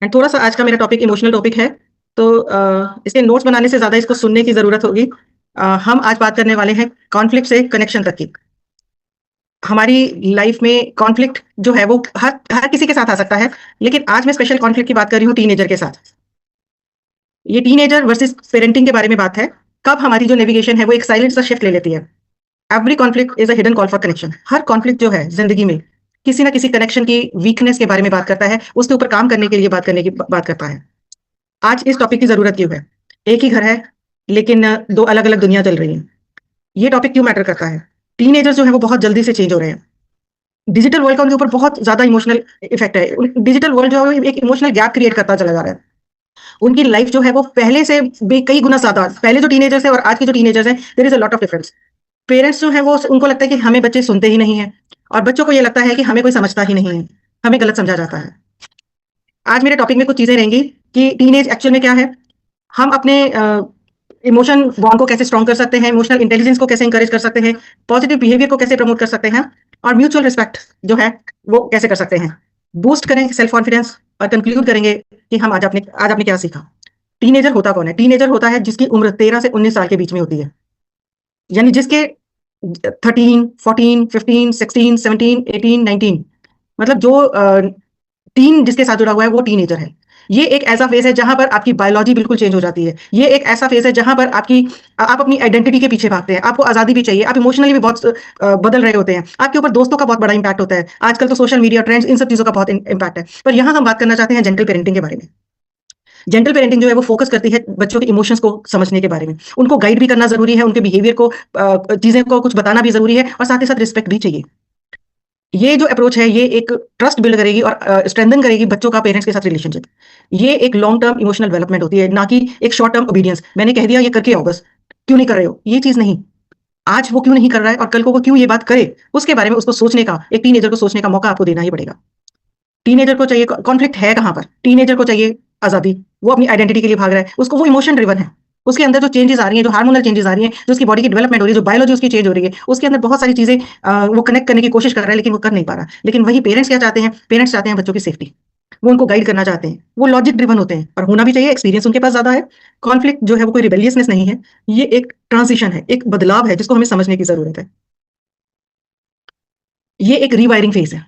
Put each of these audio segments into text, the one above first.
And थोड़ा सा आज का मेरा टॉपिक इमोशनल टॉपिक है। तो इसके नोट्स बनाने से ज्यादा इसको सुनने की जरूरत होगी। हम आज बात करने वाले हैं कॉन्फ्लिक्ट से कनेक्शन तक की। हमारी लाइफ में कॉन्फ्लिक्ट जो है वो हर हर किसी के साथ आ सकता है, लेकिन आज मैं स्पेशल कॉन्फ्लिक्ट की बात कर रही हूँ टीनेजर के साथ। ये टीनेजर वर्सेस पेरेंटिंग के बारे में बात है। कब हमारी जो नेविगेशन है वो एक साइलेंट सा शिफ्ट ले लेती है। Every conflict is a hidden call for connection. Her conflict जो है जिंदगी में किसी ना किसी कनेक्शन की वीकनेस के बारे में बात करता है, उसके ऊपर काम करने के लिए बात करता है। आज इस टॉपिक की जरूरत क्यों है? एक ही घर है, लेकिन दो अलग अलग दुनिया चल रही है। ये टॉपिक क्यों मैटर करता है? टीनेजर्स जो है वो बहुत जल्दी से चेंज हो रहे हैं। डिजिटल वर्ल्ड का उनके ऊपर बहुत ज्यादा इमोशनल इफेक्ट है। डिजिटल वर्ल्ड जो है वो एक इमोशनल गैप क्रिएट करता चला जा रहा है। उनकी लाइफ जो है वो पहले से भी कई गुना ज्यादा, पहले जो टीनेजर्स है और आज के जो टीनेजर्स है, there is a lot of difference. Parents जो है वो उनको लगता है कि हमें बच्चे सुनते ही नहीं है, और बच्चों को ये लगता है कि हमें कोई समझता ही नहीं है, हमें गलत समझा जाता है। आज मेरे टॉपिक में कुछ चीजें रहेंगी कि टीनेज एक्चुअल में क्या है, हम अपने इमोशन बॉन्ड को कैसे स्ट्रॉन्ग कर सकते हैं, इमोशनल इंटेलिजेंस को कैसे इंकरेज कर सकते हैं, पॉजिटिव बिहेवियर को कैसे प्रमोट कर सकते हैं, और म्यूचुअल रिस्पेक्ट जो है वो कैसे कर सकते हैं। बूस्ट करेंगे सेल्फ कॉन्फिडेंस और कंक्लूड करेंगे कि हम आज आपने क्या सीखा। टीनेजर होता कौन है? टीनेजर होता है जिसकी उम्र 13 से 19 साल के बीच में होती है। यानी जिसके 13, 14, 15, 16, 17, 18, 19, मतलब जो टीन जिसके साथ जुड़ा हुआ है वो टीनेजर है। ये एक ऐसा फेज है जहां पर आपकी बायोलॉजी बिल्कुल चेंज हो जाती है। ये एक ऐसा फेज है जहां पर आप अपनी आइडेंटिटी के पीछे भागते हैं, आपको आजादी भी चाहिए, आप इमोशनली भी बहुत बदल रहे होते हैं, आपके ऊपर दोस्तों का बहुत बड़ा इंपैक्ट होता है। आजकल तो सोशल मीडिया ट्रेंड्स इन सब चीजों का बहुत इंपैक्ट है। पर यहाँ हम बात करना चाहते हैं जेंटल पेरेंटिंग के बारे में। जेंटल पेरेंटिंग जो है वो फोकस करती है बच्चों के इमोशंस को समझने के बारे में। उनको गाइड भी करना जरूरी है, उनके बिहेवियर को, चीजें को कुछ बताना भी जरूरी है, और साथ ही साथ रिस्पेक्ट भी चाहिए। ये जो अप्रोच है ये एक ट्रस्ट बिल्ड करेगी और स्ट्रेंथन करेगी बच्चों का पेरेंट्स के साथ रिलेशनशिप। ये एक लॉन्ग टर्म इमोशनल डेवलपमेंट होती है, ना कि एक शॉर्ट टर्म ओबीडियंस। मैंने कह दिया ये करके आओ, बस क्यों नहीं कर रहे हो, ये चीज नहीं। आज वो क्यों नहीं कर रहा है और कल को वो क्यों ये बात करे, उसके बारे में उसको सोचने का, एक टीनेजर को सोचने का मौका आपको देना ही पड़ेगा। टीनेजर को चाहिए, कॉन्फ्लिक्ट है कहां पर? टीनेजर को चाहिए आजादी। वो अपनी आइडेंटिटी के लिए भाग रहा है, उसको वो इमोशन ड्रिवन है। उसके अंदर जो चेंजेस आ रही हैं, जो हार्मोनल चेंजेस आ रही हैं, जो उसकी बॉडी की डेवलपमेंट हो रही है, जो बायोलॉजी उसकी चेंज हो रही है, उसके अंदर बहुत सारी चीजें वो कनेक्ट करने की कोशिश कर रहा है, लेकिन वो कर नहीं पा रहा। लेकिन वही पेरेंट्स क्या चाहते हैं? पेरेंट्स चाहते हैं बच्चों की सेफ्टी। वो उनको गाइड करना चाहते हैं, वो लॉजिक ड्रिवन होते हैं, और होना भी चाहिए, एक्सपीरियंस उनके पास ज्यादा है। कॉन्फ्लिक्ट जो है वो कोई रिबेलियसनेस नहीं है, ये एक ट्रांजिशन है, एक बदलाव है जिसको हमें समझने की जरूरत है। ये एक रीवायरिंग फेज है,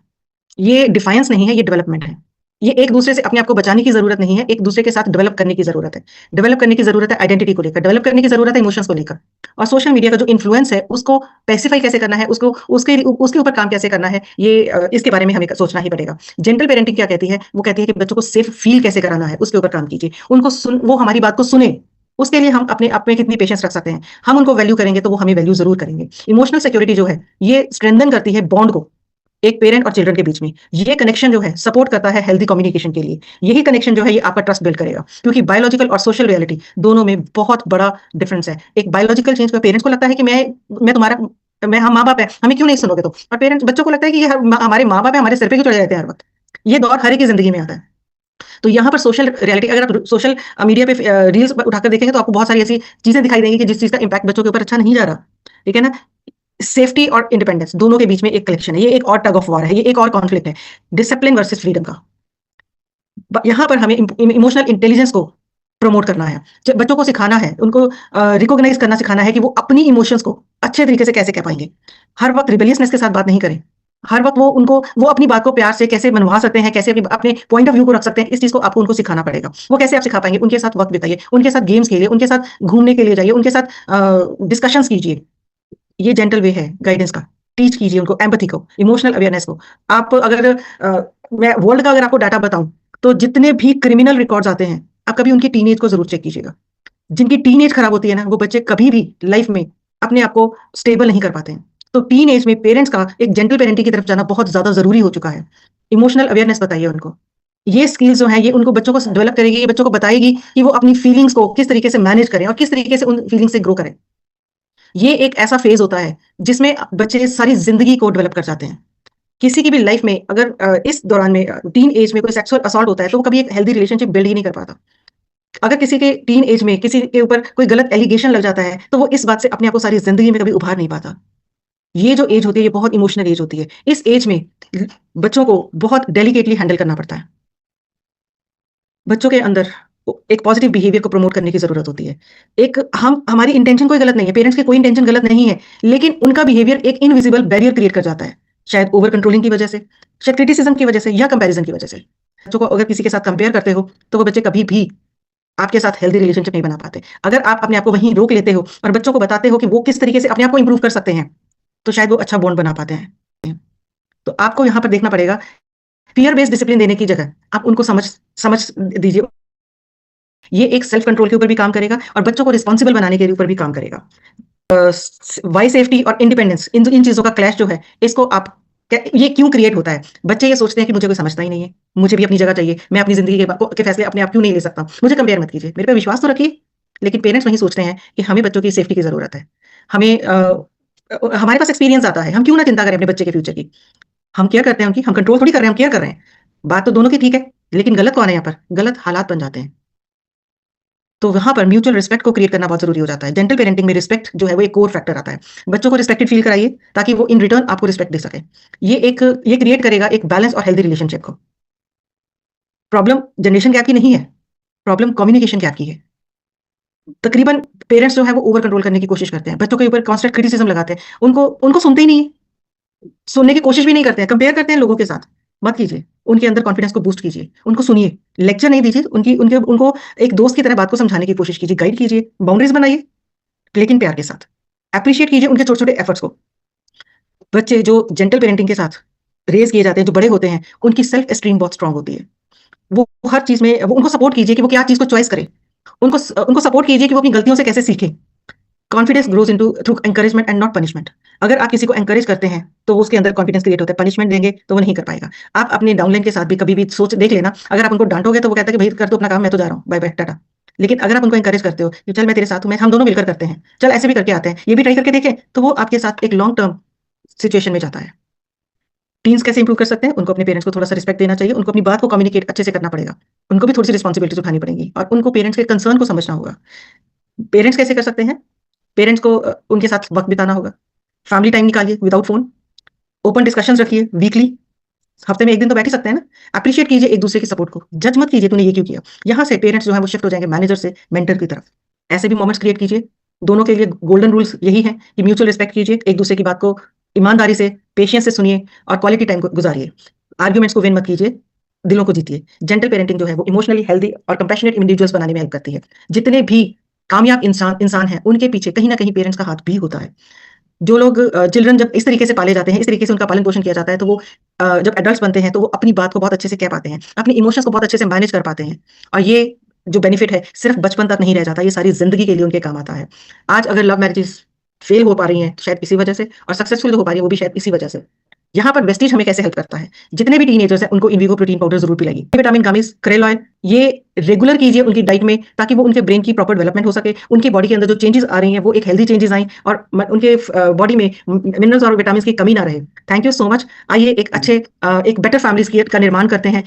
ये डिफायंस नहीं है, ये डेवलपमेंट है। ये एक दूसरे से अपने आप को बचाने की जरूरत नहीं है, एक दूसरे के साथ डेवलप करने की जरूरत है। डेवलप करने की जरूरत है आइडेंटिटी को लेकर, डेवलप करने की जरूरत है इमोशंस को लेकर। और सोशल मीडिया का जो इन्फ्लुएंस है उसको पैसिफाई कैसे करना है, उसको उसके ऊपर काम कैसे करना है, ये इसके बारे में हमें सोचना ही पड़ेगा। जेंटल पेरेंटिंग क्या कहती है? वो कहती है कि बच्चों को सेफ फील कैसे कराना है, उसके ऊपर काम कीजिए। वो हमारी बात को सुने। उसके लिए हम अपने आप में कितनी पेशेंस रख सकते हैं। हम उनको वैल्यू करेंगे तो वो हमें वैल्यू जरूर करेंगे। इमोशनल सिक्योरिटी जो है ये स्ट्रेंथन करती है बॉन्ड को, एक पेरेंट और चिल्ड्रन के बीच में। ये कनेक्शन जो है सपोर्ट करता है हेल्दी कम्युनिकेशन के लिए। यही कनेक्शन जो है ये आपका ट्रस्ट बिल्ड करेगा, क्योंकि बायोलॉजिकल और सोशल रियलिटी दोनों में बहुत बड़ा डिफरेंस है। एक बायोलॉजिकल चेंज में पेरेंट्स को लगता है कि मैं तुम्हारा, हम माँ बाप है, हमें क्यों नहीं सुनोगे तुम। और पेरेंट्स, बच्चों को लगता है कि ये हमारे माँ बाप है, हमारे सिर पे क्यों चढ़े रहते हैं हर वक्त। ये दौर हर एक की जिंदगी में आता है। तो यहाँ पर सोशल रियलिटी, अगर आप सोशल मीडिया पे रील्स उठाकर देखेंगे तो आपको बहुत सारी ऐसी चीजें दिखाई देंगी कि जिस चीज का इंपैक्ट बच्चों के ऊपर अच्छा नहीं जा रहा। ठीक है ना? सेफ्टी और इंडिपेंडेंस दोनों के बीच में एक कलेक्शन है, ये एक और टग ऑफ वॉर है, ये एक और कॉन्फ्लिक्ट है, डिसिप्लिन वर्सेस फ्रीडम का। यहाँ पर हमें इमोशनल इंटेलिजेंस को प्रमोट करना है। बच्चों को सिखाना है, उनको रिकॉग्नाइज करना सिखाना है कि वो अपनी इमोशंस को अच्छे तरीके से कैसे कह पाएंगे। हर वक्त रिबेलियसनेस के साथ बात नहीं करें। हर वक्त वो अपनी बात को प्यार से कैसे मनवा सकते हैं, कैसे अपने पॉइंट ऑफ व्यू को रख सकते हैं, इस चीज को आपको उनको सिखाना पड़ेगा। वो कैसे आप सिखा पाएंगे? उनके साथ वक्त बिताइए, उनके साथ गेम्स खेलिए, उनके साथ घूमने के लिए जाइए, उनके साथ डिस्कशंस कीजिए। ये जेंटल वे है गाइडेंस का। टीच कीजिए उनको एम्पैथी को, इमोशनल अवेयरनेस को। आप अगर मैं वर्ल्ड का अगर आपको डाटा बताऊं, तो जितने भी क्रिमिनल रिकॉर्ड्स आते हैं, आप कभी उनकी टीनेज को जरूर चेक कीजिएगा। जिनकी टीनेज खराब होती है ना, वो बच्चे कभी भी लाइफ में अपने आप को स्टेबल नहीं कर पाते हैं। तो टीन एज में पेरेंट्स का एक जेंटल पेरेंटिंग की तरफ जाना बहुत ज्यादा जरूरी हो चुका है। इमोशनल अवेयरनेस बताइए उनको। ये स्किल्स जो है ये उनको, बच्चों को डेवलप करेगी, ये बच्चों को बताएगी कि वो अपनी फीलिंग्स को किस तरीके से मैनेज करें और किस तरीके से उन फीलिंग्स से ग्रो करें। ये एक ऐसा फेज होता है जिसमें बच्चे सारी जिंदगी को डेवलप कर जाते हैं। किसी की भी लाइफ में अगर इस दौरान में टीन एज में कोई सेक्सुअल असॉल्ट होता है, तो वो कभी एक हेल्दी रिलेशनशिप बिल्ड ही नहीं कर पाता। अगर किसी के टीन एज में किसी के ऊपर कोई गलत एलिगेशन लग जाता है, तो वो इस बात से अपने आप को सारी जिंदगी में कभी उभार नहीं पाता। ये जो एज होती है ये बहुत इमोशनल एज होती है। इस एज में बच्चों को बहुत डेलिकेटली हैंडल करना पड़ता है। बच्चों के अंदर एक पॉजिटिव बिहेवियर को प्रमोट करने की ज़रूरत होती है। एक हमारी इंटेंशन कोई गलत नहीं है, पेरेंट्स की कोई इंटेंशन गलत नहीं है, लेकिन उनका बिहेवियर एक इनविजिबल बैरियर क्रिएट कर जाता है। शायद ओवर कंट्रोलिंग की वजह से, शायद क्रिटिसिज्म की वजह से या कंपैरिजन की वजह से। बच्चों को अगर किसी के साथ कंपेयर करते हो, तो वो बच्चे कभी भी आपके साथ हेल्दी रिलेशनशिप नहीं बना पाते। अगर आप अपने आप को वहीं रोक लेते हो और बच्चों को बताते हो कि वो किस तरीके से अपने आप को इंप्रूव कर सकते हैं, तो शायद वो अच्छा बॉन्ड बना पाते हैं। तो आपको यहाँ पर देखना पड़ेगा, फियर बेस्ड डिसिप्लिन देने की जगह आप उनको समझ समझ दीजिए। ये एक सेल्फ कंट्रोल के ऊपर भी काम करेगा और बच्चों को रिस्पॉन्सिबल बनाने के ऊपर भी काम करेगा। वाई सेफ्टी और इंडिपेंडेंस, इन चीजों का क्लैश जो है, इसको आप ये क्यों क्रिएट होता है? बच्चे ये सोचते हैं कि मुझे कोई समझता ही नहीं है, मुझे भी अपनी जगह चाहिए, मैं अपनी जिंदगी के फैसले अपने आप क्यों नहीं ले सकता? मुझे कंपेयर मत कीजिए, मेरे पे विश्वास तो रखिए। लेकिन पेरेंट्स नहीं सोचते हैं कि हमें बच्चों की सेफ्टी की जरूरत है। हमें हमारे पास एक्सपीरियंस आता है, हम क्यों ना चिंता करें अपने बच्चे के फ्यूचर की? हम केयर करते हैं उनकी, हम कंट्रोल थोड़ी कर रहे हैं, हम केयर कर रहे हैं। बात तो दोनों की ठीक है, लेकिन गलत कौन है यहाँ पर? गलत हालात बन जाते हैं। तो वहां पर म्यूचुअल रिस्पेक्ट को क्रिएट करना बहुत जरूरी हो जाता है। जेंटल पेरेंटिंग में रिस्पेक्ट जो है वो एक कोर फैक्टर आता है। बच्चों को रिस्पेक्टेड फील कराइए ताकि वो इन रिटर्न आपको रिस्पेक्ट दे सके। ये क्रिएट करेगा एक बैलेंस और हेल्दी रिलेशनशिप को। प्रॉब्लम जनरेशन गैप की नहीं है, प्रॉब्लम कम्युनिकेशन गैप की है। तकरीबन पेरेंट्स जो है वो ओवर कंट्रोल करने की कोशिश करते हैं, बच्चों के ऊपर कांस्टेंट क्रिटिसिज्म लगाते हैं, उनको उनको सुनते ही नहीं है, सुनने की कोशिश भी नहीं करते हैं, कंपेयर करते हैं लोगों के साथ। मत कीजिए, उनके अंदर कॉन्फिडेंस को बूस्ट कीजिए, उनको सुनिए, लेक्चर नहीं दीजिए, उनको एक दोस्त की तरह बात को समझाने की कोशिश कीजिए, गाइड कीजिए, बाउंड्रीज बनाइए, लेकिन प्यार के साथ। एप्रिशिएट कीजिए उनके छोटे छोटे एफर्ट्स को। बच्चे जो जेंटल पेरेंटिंग के साथ रेज किए जाते हैं, जो बड़े होते हैं, उनकी सेल्फ एस्टीम बहुत स्ट्रांग होती है। वो हर चीज में उनको सपोर्ट कीजिए कि वो क्या चीज को चॉइस करें। उनको सपोर्ट कीजिए कि वो अपनी गलतियों से कैसे सीखें। Confidence grows into through encouragement and not punishment. अगर आप किसी को एनकरेज करते हैं तो उसके अंदर कॉन्फिडेंस क्रिएट होता है। पनिशमेंट देंगे तो वो नहीं कर पाएगा। आप अपने डाउनलाइन के साथ भी कभी भी सोच देख लेना, अगर आप उनको डांटोगे तो वो कहता है कि भाई कर दो अपना काम, मैं तो जा रहा हूँ, बाय बाय टाटा। लेकिन अगर आप उनको एनकरेज करते हो कि चल मैं तेरे साथ हूँ, मैं हम दोनों मिलकर करते हैं, चल ऐसे भी करके आते हैं, ये भी ट्राई करके देखें, तो वो आपके साथ एक लॉन्ग टर्म सिचुएशन में जाता है। टीन्स कैसे इंप्रूव कर सकते हैं? उनको अपने पेरेंट्स को थोड़ा सा रिस्पेक्ट देना चाहिए, उनको अपनी बात को कम्युनिकेट अच्छे से करना पड़ेगा, उनको भी थोड़ी सी रिस्पॉन्सिबिलिटीज उठानी पड़ेंगी और उनको पेरेंट्स के कंसर्न को समझना होगा। पेरेंट्स कैसे कर सकते हैं? पेरेंट्स को उनके साथ वक्त बिताना होगा, फैमिली टाइम निकालिए विदाउट फोन, ओपन डिस्कशंस रखिए वीकली, हफ्ते में एक दिन तो बैठ ही सकते हैं ना। अप्रिशिएट कीजिए एक दूसरे की सपोर्ट को, जज मत कीजिए तूने ये क्यों किया। यहाँ से पेरेंट्स जो है वो शिफ्ट हो जाएंगे मैनेजर से मेंटर की तरफ। ऐसे भी मोमेंट्स क्रिएट कीजिए। दोनों के लिए गोल्डन रूल्स यही है कि म्यूचुअल रिस्पेक्ट कीजिए, एक दूसरे की बात को ईमानदारी से पेशेंस से सुनिए और क्वालिटी टाइम को गुजारिए। आर्ग्यूमेंट्स को विन मत कीजिए, दिलों को जीतिए। जेंटल पेरेंटिंग जो है वो इमोशनली हेल्दी और कंपैशनेट इंडिविजुअल्स बनाने में हेल्प करती है। जितने भी कामयाब इंसान इंसान हैं, उनके पीछे कहीं ना कहीं पेरेंट्स का हाथ भी होता है। जो लोग चिल्ड्रन जब इस तरीके से पाले जाते हैं, इस तरीके से उनका पालन पोषण किया जाता है, तो वो जब एडल्ट्स बनते हैं तो वो अपनी बात को बहुत अच्छे से कह पाते हैं, अपनी इमोशंस को बहुत अच्छे से मैनेज कर पाते हैं। और ये जो बेनिफिट है सिर्फ बचपन तक नहीं रह जाता, ये सारी जिंदगी के लिए उनके काम आता है। आज अगर लव मैरिजेस फेल हो पा रही हैं शायद इसी वजह से, और सक्सेसफुल हो पा रही है वो भी शायद इसी वजह से। यहाँ पर वेस्टीज हमें कैसे हेल्प करता है? जितने भी टीनेजर्स हैं उनको इनविवो प्रोटीन पाउडर जरूर पिलाइए। विटामिन गामिस, क्रेल ऑयल, ये रेगुलर कीजिए उनकी डाइट में, ताकि वो उनके ब्रेन की प्रॉपर डेवलपमेंट हो सके, उनकी बॉडी के अंदर जो चेंजेस आ रही हैं वो एक हेल्दी चेंजेस आए और उनके बॉडी में मिनरल्स और विटामिन की कमी ना रहे। Thank you so much. आइए एक अच्छे एक बेटर फैमिलीज का निर्माण करते हैं।